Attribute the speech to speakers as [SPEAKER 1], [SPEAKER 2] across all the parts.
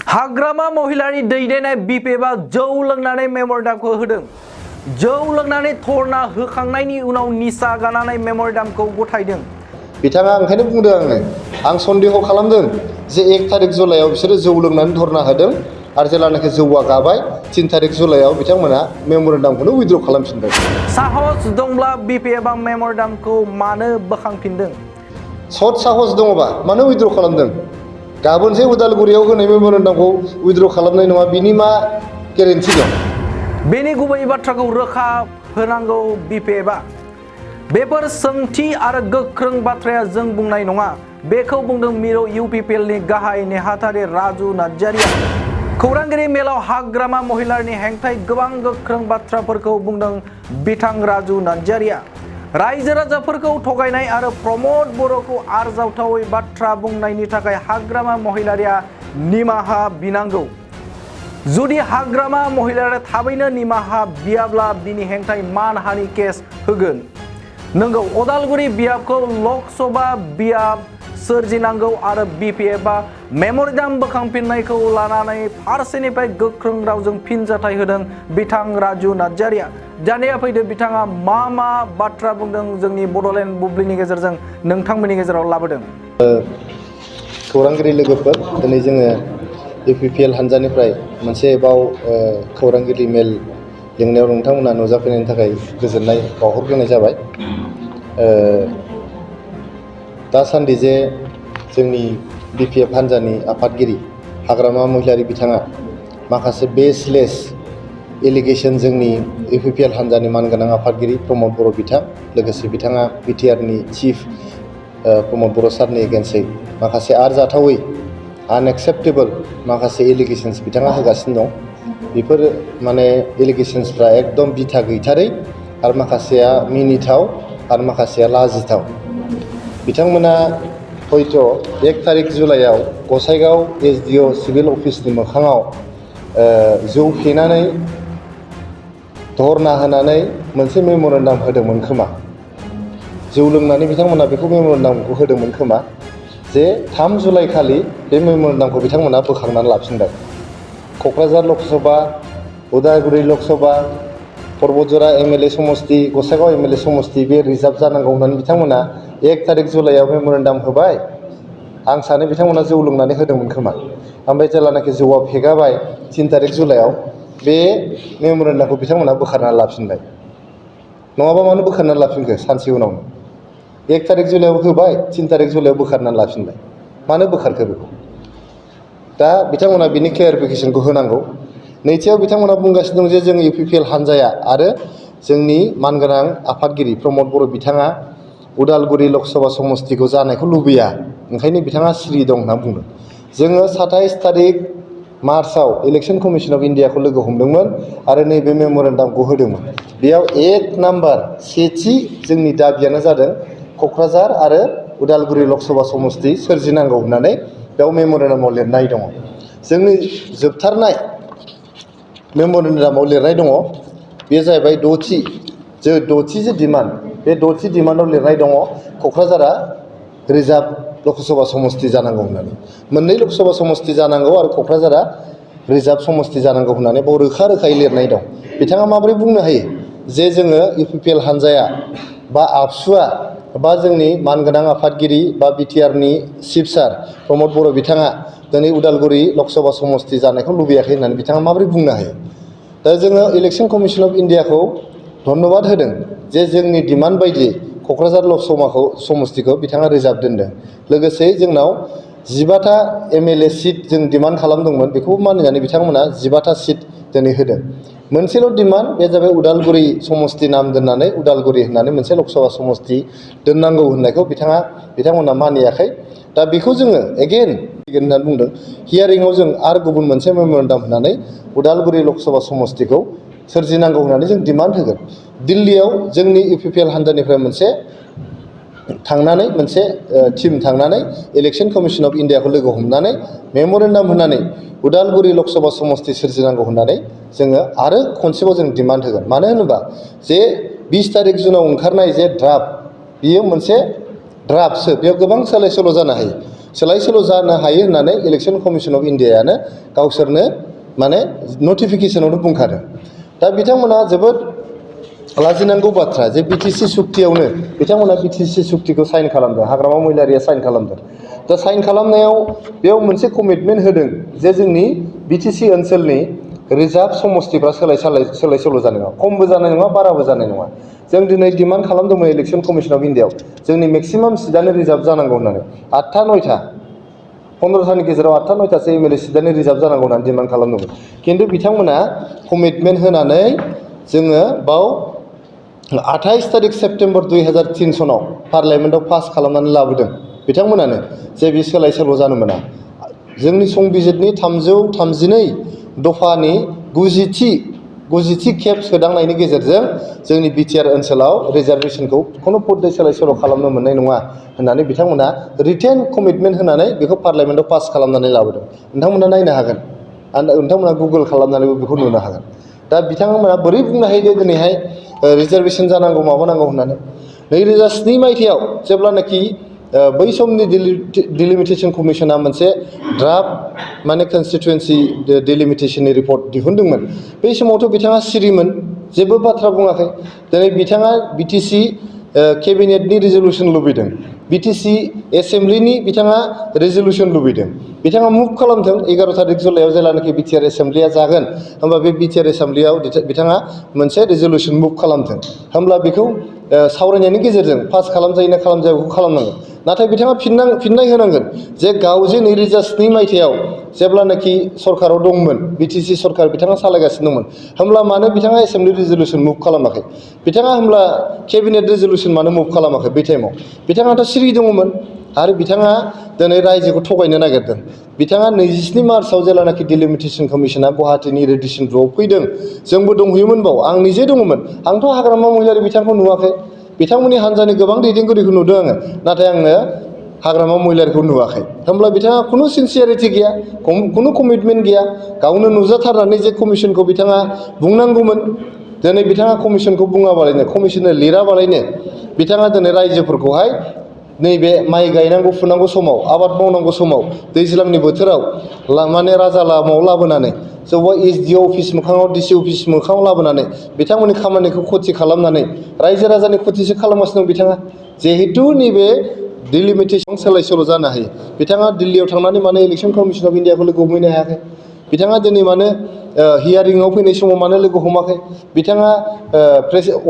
[SPEAKER 1] हाग्रामा महिलानि दैदेननाय बिपिएफआ जौ लोंनानै मेम'रेन्डामखौ होदों। जौ लोंनानै धरना होखांनायनि उनाव निसा गानानै मेम'रेन्डामखौ गथायदों।
[SPEAKER 2] बिथाङा ओंखायनो बुंदों आं सन्देह खालामदों जे 1 तारिख जुलाइआव बिसोरो जौ लोंनानै धरना होदों आरो जेब्लानाखि जौआ गाबाय 3 तारिख जुलाइआव बिथांमोना मेम'रेन्डामखौनो उइथड्र खालामफिनबाय।
[SPEAKER 1] साहस दंब्ला बिपिएफआ मेम'रेन्डामखौ मानो बोखांफिनदों?
[SPEAKER 2] सत साहस दङबा मानो उइथड्र खालामदों? गाबोनसो उदालगुरियाव होनाय मेम'रेन्डामखौ उइथड्र खालामनाय नङा, बिनि मा गेरेन्टि दं?
[SPEAKER 1] बेनि गुबै बाथ्राखौ रोखा होनांगौ बिपिएफआ। बेफोर सोंथि आरो गोख्रों बाथ्राया जों बुंनाय नङा। बेखौ बुंदों मिरु UPPLनि गाहाय नेहाथारि राजु नार्जारिया। खौरांगिरि मेलाव हाग्रामा महिलानि हेंथायै गोबां गोख्रों बाथ्राफोरखौ बुंदों बिथां राजु नार्जारिया। रायजो राजाफोरखौ थगायनाय आरो प्रमद बर'खौ आरजाथावै बाथ्रा बुंनायनि थाखाय हाग्रामा महिलारिया निमाहा बिनांगौ। जुदि हाग्रामा महिलारिया थाबैनो निमाहा बियाब्ला बिनि हेंथायै मानहानि केस होगोन। नंगौ, उदालगुरि बियाबखौ लकसभा बियाब सोरजिनांगौ आरो बिपिएफआ मेम'रेन्डाम बोखांफिननायखौ लानानै फारसेनिफ्राय गोख्रों रावजों फिनजाथाय होदों बिथां राजु नार्जारिया। दानिया फैदो बिथाङा मा बाथ्रा बुंदों जोंनि बड'लेण्ड बुब्लिनि गेजेरजों नोंथांमोननि गेजेराव लाबोदों।
[SPEAKER 2] खौरांगिरि लोगोफोर, दिनै जोङो UPPL हानजानिफ्राय मोनसे बाव खौरांगिरि मेल लिंनायाव नोंथांमोना नुजाफैनायनि थाखाय गोजोननाय बावहरग्रोनाय जाबाय। दासान्दि जे जोंनि BPF हानजानि आफादगिरि हाग्रामा महिलारि बिथाङा माखासे बेसलेस एलिगेसन जोंनि UPPL हानजानि मानगोनां आफादगिरि प्रमद बर' बिथां, लोगोसे बिथाङा BTRनि चिफ प्रमद बर' सारनि एगेन्स्टै माखासे आरजाथावै आनएक्सेप्टेबल माखासे एलिगेसन्स बिथाङा होगासिनो दं। बेफोर माने एलिगेसन्सफ्रा एकदम बिथा गैथारै आरो माखासेया मिनिथाव आरो माखासेया लाजिथाव। बिथांमोना हयथ' 1 तारिख जुलाइआव गसाइगाव SDO सिभिल अफिसनि मोखाङाव जौ फेनानै धरना होनानै मोनसे मेम'रेन्डाम होदोंमोन खोमा। जौ लोंनानै बिथांमोना बेखौ मेम'रेन्डामखौ होदोंमोन खोमा जे 3 जुलाइ खालि बे मेम'रेन्डामखौ बिथांमोना बोखांनानै लाफिनबाय। क'क्राझार लकसभा, उदालगुरि लकसभा, परबतजरा MLA समस्ति, गसाइगाव MLA समस्ति बे रिजार्भ जानांगौ होननानै बिथांमोना 1 तारिख जुलाइआव मेम'रेन्डाम होबाय। आं सानो बिथांमोना जौ लोंनानै होदोंमोन खोमा। ओमफ्राय जेब्लानाखि जौआ फेगाबाय 3 तारिख जुलाइआव बे मेम'रेन्डामखौ बिथांमोना बोखारनानै लाफिनबाय। नङाबा मानो बोखारनानै लाफिनखो सानसे उनावनो? 1 तारिख जुलाइआव होबाय, 3 तारिख जुलाइआव बोखारनानै लाफिनबाय। मानो बोखारखो बेखौ? दा बिथांमोना बिनि क्लियारिफिकेसनखौ होनांगौ। नैथियाव बिथांमोना बुंगासिनो दं जे जों UPPL हानजाया आरो जोंनि मानगोनां आफादगिरि प्रमद बर' बिथाङा उदालगुरि लकसभा समस्तिखौ जानायखौ लुबैया, ओंखायनो बिथाङा सिरि दं होनना बुंदों। जोङो 27 तारिख मार्चआव इलेक्सन कमिसन अफ इन्डियाखौ लोगो हमदोंमोन आरो नैबे मेम'रेन्डामखौ होदोंमोन। बेयाव 1 नाम्बार सेथि जोंनि दाबियानो जादों क'क्राझार आरो उदालगुरि लकसभा समस्ति सोरजिनांगौ होननानै बेयाव मेम'रेन्डामाव लिरनाय दङ। जोंनि जोबथारनाय मेम'रेन्डामाव लिरनाय दङ, बे जाहैबाय 6थि जे डिमान्ड, बे 6थि डिमान्डआव लिरनाय दङ क'क्राझारा रिजार्भ लकसभा समस्ति जानांगौ होननानै। मोननै लकसभा समस्ति जानांगौ आरो क'क्राझारा रिजार्भ समस्ति जानांगौ होननानै बेयाव रोखा रोखायै लिरनाय दं। बिथाङा माबोरै बुंनो हायो जे जोङो UPPL हानजाया बा आबसुआ बा जोंनि मानगोनां आफादगिरि बा BTRनि चिफ सार प्रमद बर' बिथाङा दिनै उदालगुरि लकसभा समस्ति जानायखौ लुबैयाखै होननानै बिथाङा माबोरै बुंनो हायो? दा जोङो इलेक्सन कमिसन अफ इन्डियाखौ धन्यबाद होदों जे जोंनि डिमान्ड बायदियै क'क्राझार लकसभाखौ समस्तिखौ बिथाङा रिजार्भ दोनदों। लोगोसे जोंनाव 15टा MLA सिट जों डिमान्ड खालामदोंमोन, बेखौबो मानिनानै बिथांमोना 15टा सिट दिनै होदों। मोनसेल' डिमान्ड, बे जाबाय उदालगुरि समस्ति नाम दोननानै उदालगुरि होननानै मोनसे लकसभा समस्ति दोननांगौ होननायखौ बिथांमोना मानियाखै। दा बेखौ जोङो एगेन होननानै बुंदों। हियारिंआव जों आरो गुबुन मोनसे मेम'रेन्डाम होननानै उदालगुरि लकसभा समस्तिखौ सोरजिनांगौ होननानै जों डिमान्ड होगोन। दिल्लीयाव जोंनि UPPL हानजानिफ्राय मोनसे टिम थांनानै इलेक्सन कमिसन अफ इन्डियाखौ लोगो हमनानै मेम'रेन्डाम होनानै उदालगुरि लकसभा समस्ति सोरजिनांगौ होननानै जोङो आरो खनसेबाव जों डिमान्ड होगोन। मानो होनोबा जे 20 तारिख जुनाव ओंखारनाय जे ड्राफ्ट, बियो मोनसे ड्राफ्टसो बेयाव गोबां सोलाय सोल' जानो हायो होननानै इलेक्सन कमिसन अफ इन्डियायानो गावसोरनो माने नटिफिकेसनावनो बुंखादों। दा बिथांमोना जोबोद लाजिनांगौ बाथ्रा जे बिटिसि सुक्तियावनो बिथांमोना बिटिसि सुक्तिखौ साइन खालामदों, हाग्रामा महिलारिया साइन खालामदों। दा साइन खालामनायाव बेयाव मोनसे कमिटमेन्ट होदों जे जोंनि बिटिसि ओनसोलनि रिजार्भ समस्तिफ्रा सोलाय सोल' जानाय नङा, खमबो जानाय नङा, बाराबो जानाय नङा। जों दिनै डिमान्ड खालामदोंमोन इलेक्सन कमिसन अफ इन्डियायाव जोंनि मेक्सिमाम सिटआनो रिजार्भ जानांगौ होननानै 8था 9था 15थानि गेजेराव 8था 9थासो एमएलए सिटआनो रिजार्भ जानांगौ होननानै डिमान्ड खालामदोंमोन। खिन्थु बिथांमोना कमिटमेन्ट होनानै जोङो बाव 28 तारिख सेप्तेम्बर 2003 सनाव पार्लियामेन्टआव पास खालामनानै लाबोदों बिथांमोनानो जे बे सोलाय सोल' जानो मोना। जोंनि संबिजितनि 332 दफानि 90थि खेब सोदांनायनि गेजेरजों जोंनि बिटिआर ओनसोलाव रिजार्भेसनखौ खुनु पद्धति सोलाय सोल' खालामनो मोननाय नङा होननानै बिथांमोना रिटेन कमिटमेन्ट होनानै बेखौ पार्लियामेन्टआव पास खालामनानै लाबोदों। नोंथांमोना नायनो हागोन आरो नोंथांमोना गुगोल खालामनानैबो बेखौ नुनो हागोन। दा बिथांमोना बोरै बुंनो हायो जे दिनैहाय रिजार्भेसन जानांगौ माबानांगौ होननानै 2007 मायथाइयाव जेब्लानाखि बै समनि डिलिमिटेसन कमिसना मोनसे ड्राफ्ट माने कनस्टिटुवेन्सि डिलिमिटेसननि रिपर्ट दिहुनदोंमोन। बै समावथ' बिथाङा सिरिमोन, जेबो बाथ्रा बुङाखै। दिनै बिथाङा बिटिसि केबिनेटनि रिजलुसन लुबैदों, बिटिसि एसेम्ब्लिनि बिथाङा रेजलिउसन लुबैदों। बिथाङा मुभ खालामदों 11 तारिख जुलाइआव जेलानाखि बिटिआर एसेम्ब्लिया जागोन होमबा बे बिटिआर एसेम्ब्लियाव बिथाङा मोनसे रेजलिउसन मुभ खालामदों। होमब्ला बेखौ सावरायनायनि गेजेरजों पास खालामजायो ना खालामजाया बेखौ खालामनांगोन। नाथाय बिथाङा फिननाय होनांगोन जे गाव जे 2007 मायथाइयाव जेब्लानाखि सरकाराव दंमोन, बिटिसि सरकार बिथाङा सालायगासिनो दंमोन, होमब्ला मानो बिथाङा एसेम्ब्लि रेजलिउसन मुभ खालामाखै? बिथाङा होमब्ला केबिनेट रेजलिउसन मानो मुभ खालामाखै बै टाइमाव? बिथाङाथ' सिरि दङमोन आरो बिथाङा दिनै रायजोखौ थगायनो नागिरदों। बिथाङा 27 मार्चआव जेलानाखि डिलिमिटेसन कमिसना गुवाहाटीनि रेडिसन ब्लुआव फैदों, जोंबो दंहैयोमोन बाव, आं निजे दङमोन। आंथ' हाग्रामा महिलारि बिथांखौ नुवाखै, बिथांमोननि हान्जानि गोबां दैदेनगिरिखौ नुदों आङो, नाथाय आङो हाग्रामा महिलारिखौ नुवाखै। होमब्ला बिथाङा खुनु सिनसियारिटि गैया, खुनु कमिटमेन्ट गैया। गावनो नुजाथारनानै जे कमिसनखौ बिथाङा बुंनांगौमोन, दिनै बिथाङा कमिसनखौ बुङाबालायनो, कमिसननो लिराबालायनो बिथाङा दिनै रायजोफोरखौहाय नैबे माइ गायनांगौ फुनांगौ समाव, आबाद मावनांगौ समाव, दैज्लांनि बोथोराव माने राजा लामायाव लाबोनानै सोरबा एसडिअ अफिस मोखाङाव, डिसि अफिस मोखाङाव लाबोनानै बिथांमोननि खामानिखौ खथि खालामनानै रायजो राजानि खथिसो खालामगासिनो दं बिथाङा। जिहेतु नैबे डिलिमिटेसन सोलाय सोल' जानो हायो, बिथाङा दिल्लीयाव थांनानै मानो इलेक्सन कमिसन अफ इन्डियाखौ लोगो हमहैनो हायाखै? बिथाङा दिनै मानो हियारिंआव फैनाय समाव मानो लोगो हमाखै? बिथाङा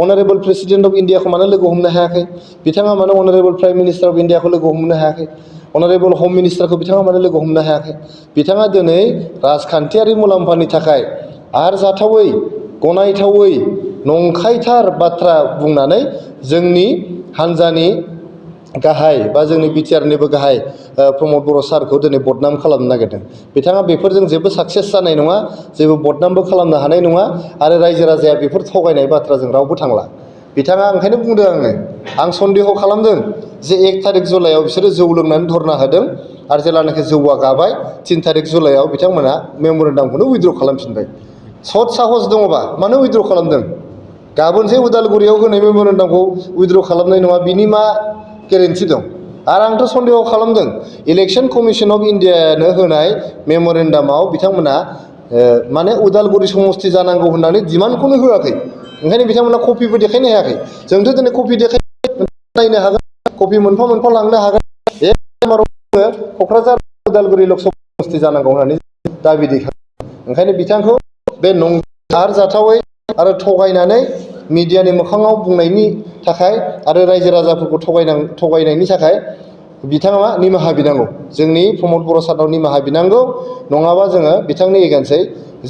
[SPEAKER 2] अनारेबल प्रेसिडेन्ट अफ इन्डियाखौ मानो लोगो हमनो हायाखै? बिथाङा मानो अनारेबल प्राइम मिनिस्टार अफ इन्डियाखौ लोगो हमनो हायाखै? अनारेबल हम मिनिस्टारखौ बिथाङा मानो लोगो हमनो हायाखै? बिथाङा दिनै राजखान्थियारि मुलाम्फानि थाखाय आरजाथावै, गनायथावै, नंखायथार बाथ्रा बुंनानै जोंनि हान्जानि गाहाय बा जोंनि बिटिआरनिबो गाहाय प्रमद बर' सारखौ दिनै बदनाम खालामनो नागिरदों। बिथाङा बेफोरजों जेबो साक्सेस जानाय नङा, जेबो बदनामबो खालामनो हानाय नङा आरो रायजो राजाया बेफोर थगायनाय बाथ्राजों रावबो थांला। बिथाङा ओंखायनो बुंदों आं सन्देह खालामदों जे 1 तारिख जुलाइआव बिसोरो जौ लोंनानै धरना होदों आरो जेब्लानाखि जौआ गाबाय 3 तारिख जुलाइआव बिथांमोना मेम'रेन्डामखौनो उइद्र' खालामफिनबाय। सत साहस दङबा मानो उइद्र' खालामदों? गाबोन जे उदालगुरियाव होनाय मेम'रेन्डामखौ उइद्र' खालामनाय नङा, बिनि मा गेरेन्टि दं? आरो आंथ' सन्देह खालामदों इलेक्सन कमिसन अफ इन्डियानो होनाय मेम'रेन्डामाव बिथांमोना माने उदालगुरि समस्ति जानांगौ होननानै डिमान्डखौनो होआखै। ओंखायनो बिथांमोना कपिबो देखायनो हायाखै। जोंथ' दिनै कपि नायनो हागोन, कपि मोनफा मोनफा लांनो हागोन। क'क्राझार उदालगुरि लक सभा समस्ति जानांगौ होननानै दाबि दैखाङो। ओंखायनो बिथांखौ बे आरजाथावै आरो थगायनानै मिडियानि मोखाङाव बुंनायनि थाखाय आरो रायजो राजाफोरखौ थगायनायनि थाखाय बिथाङा निमाहा बिनांगौ। जोंनि प्रमद बर' सारनाव निमाहा बिनांगौ, नङाबा जोङो बिथांनि एगेन्स्टै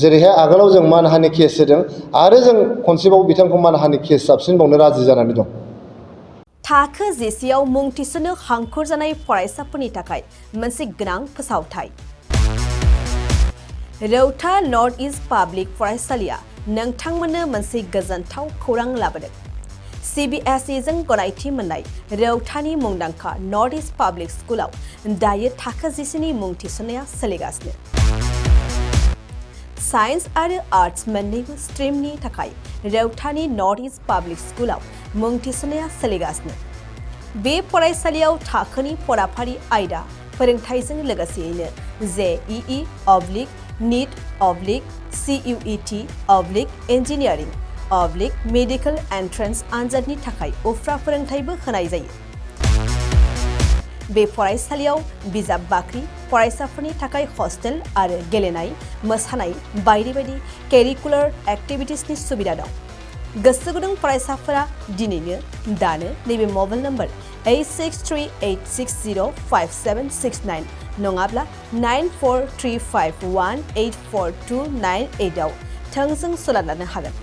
[SPEAKER 2] जेरैहाय आगोलाव जों मानहानि केस होदों आरो जों खनसेबाव बिथांखौ मानहानि केस जाबसिनबावनो राजि जानानै दं।
[SPEAKER 3] थाखो जिसेआव मुं थिसननो हांखुर जानाय फरायसाफोरनि थाखाय मोनसे गोनां फोसावथाय। रौता नर्थ इस्ट पाब्लिक फरायसालिया नोंथांमोननो मोनसे गोजोनथाव खौरां लाबोदों। CBSE जों गनायथि मोननाय रौतानि मुंदांखा नर्थ इस्ट पाब्लिक स्कुलाव दायो थाखो जिसेनि मुं थिसननाया सोलिगासिनो। साइन्स आरो आर्ट्स मोन्नैबो स्ट्रिमनि थाखाय रौतानि नर्थ इस्ट पाब्लिक स्कुलाव मुं थिसननाया सोलिगासिनो। बे फरायसालियाव थाखोनि फराफारि आयदा फोरोंथाइजों लोगोसेयैनो JEE NEET CUET engineering medical entrance आनजादनि थाखाय उफ्रा फोरोंथाइबो होनाय जायो। बे फरायसालियाव बिजाब बाख्रि, फरायसाफोरनि थाखाय हस्टेल आरो गेलेनाय, मोसानाय बायदि बायदि केरिकुलार एक्टिभिटिसनि सुबिदा दं। गोसो गुदुं फरायसाफोरा दिनैनो दानो नैबे मबाइल नम्बर 8638605769 नङाब्ला 9435184298 आव थोंजों सोलोंनो हागोन।